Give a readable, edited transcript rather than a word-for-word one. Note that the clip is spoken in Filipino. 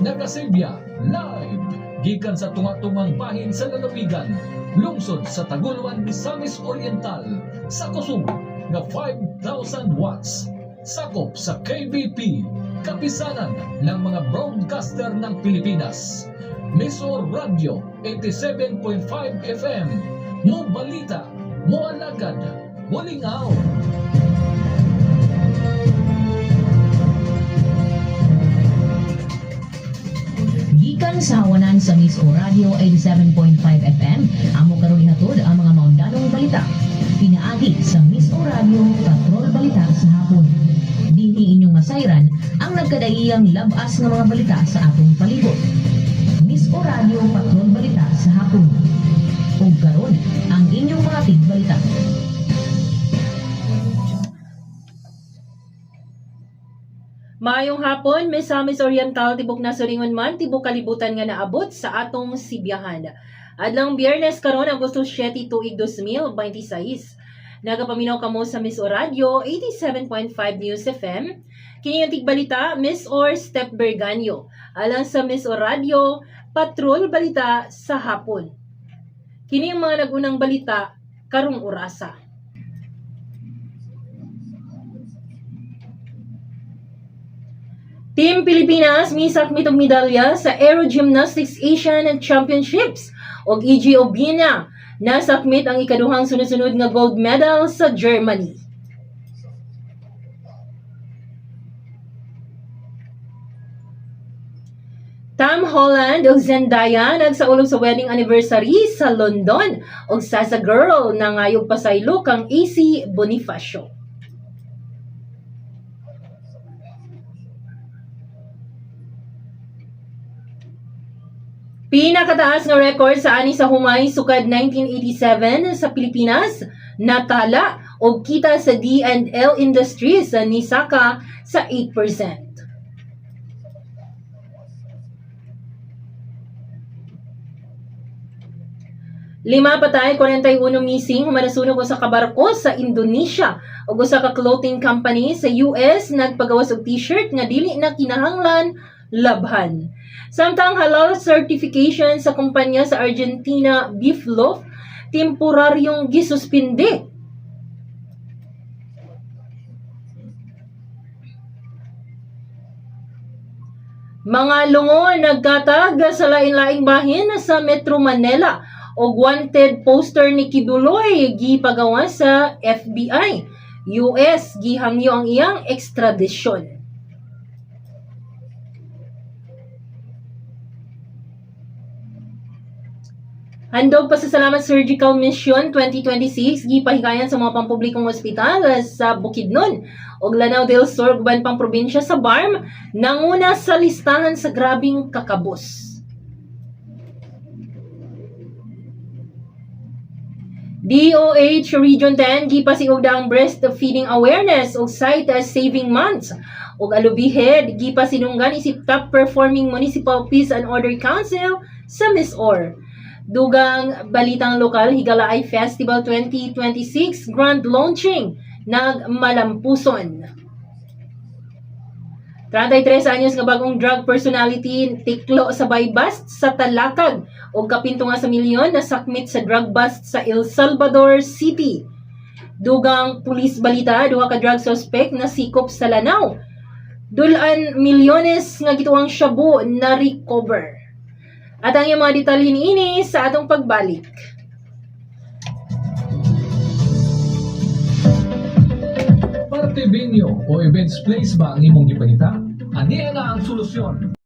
Nagasilya live gikan sa tunga-tungang bahin sa lalawigan, lungsod sa Taguluan, Misamis Oriental, sa kusog nga 5,000 watts, sakop sa KBP, kapisanan ng mga broadcaster ng Pilipinas. Miso Radio 87.5 FM, mo balita, mo alagad, mo lingaw. Gikan sa hawanan sa Miso Radio 87.5 FM, amo karon ihatod ang mga maundanong balita. Pinaagi sa Miso Radio Patrol Balita sa hapon. Dinhi inyong masayran ang nagkadaiyang labas ng mga balita sa atong palibot. Miso Radio Patrol Balita sa hapon. Ug karon ang inyong mga tigbalita. Maayong hapon, Misamis Oriental, tibok na suringon man, tibok kalibutan nga naabot sa atong sibiyahan. Adlang Biyernes karon, Agosto 7, tuig 2026. Nagapaminaw kamo sa Miss Radio 87.5 News FM. Kini yung tigbalita, Miss Or Step Berganyo. Alang sa Miss Radio, Patrol Balita sa hapon. Kini yung mga nagunang balita, karong orasa. Team Pilipinas misak mitong medalya sa Aero Gymnastics Asian Championships og EG Obina nasakmit ang ikaduhang sunod-sunod nga gold medal sa Germany. Tom Holland ug Zendaya nagsaulog sa wedding anniversary sa London ug Sasa Girl nangayog pasaylo kang AC Bonifacio. Pinakataas nga record sa ani sa humay sukad 1987 sa Pilipinas, natala og kita sa D&L Industries ni Saka sa 8%. Lima patay, 41 missing, humanasunog sa kabarko sa Indonesia ug usa ka clothing company sa US nagpagawas og t-shirt nga dili na kinahanglan labhan. Samtang halal certification sa kumpanya sa Argentina beef loaf temporaryong gisuspinde. Mga lungo nagkatag sa lain-laing bahin sa Metro Manila og wanted poster ni Kibuloy gipagawa sa FBI. US gihangyo ang iyang ekstradisyon. Handog pasasalamat Surgical Mission 2026 gipahigayon sa mga pampublikong ospital sa Bukidnon ug Lanao del Sur guban pang probinsya sa BARM nanguna sa listahan sa grabing kakabos. DOH Region 10 gipasiug daang breastfeeding awareness ug site as saving months ug alubihed gipasinunggan isip top performing municipal peace and order council sa MISOR. Dugang balitang lokal, Higalaay Festival 2026 Grand Launching nagmalampuson. 33 anyos nga bagong drug personality tiklo sa buy-bust sa Talakag o kapinto nga sa milyon na sakmit sa drug bust sa El Salvador City. Dugang pulis balita, duha ka drug suspect na sikop sa Lanao. Dulan milyones nga gituang shabu na recover. At ang iyong mga detalye ini sa atong pagbalik. Parte venue o events place ba ang imong gipanita? Aniya na ang solusyon.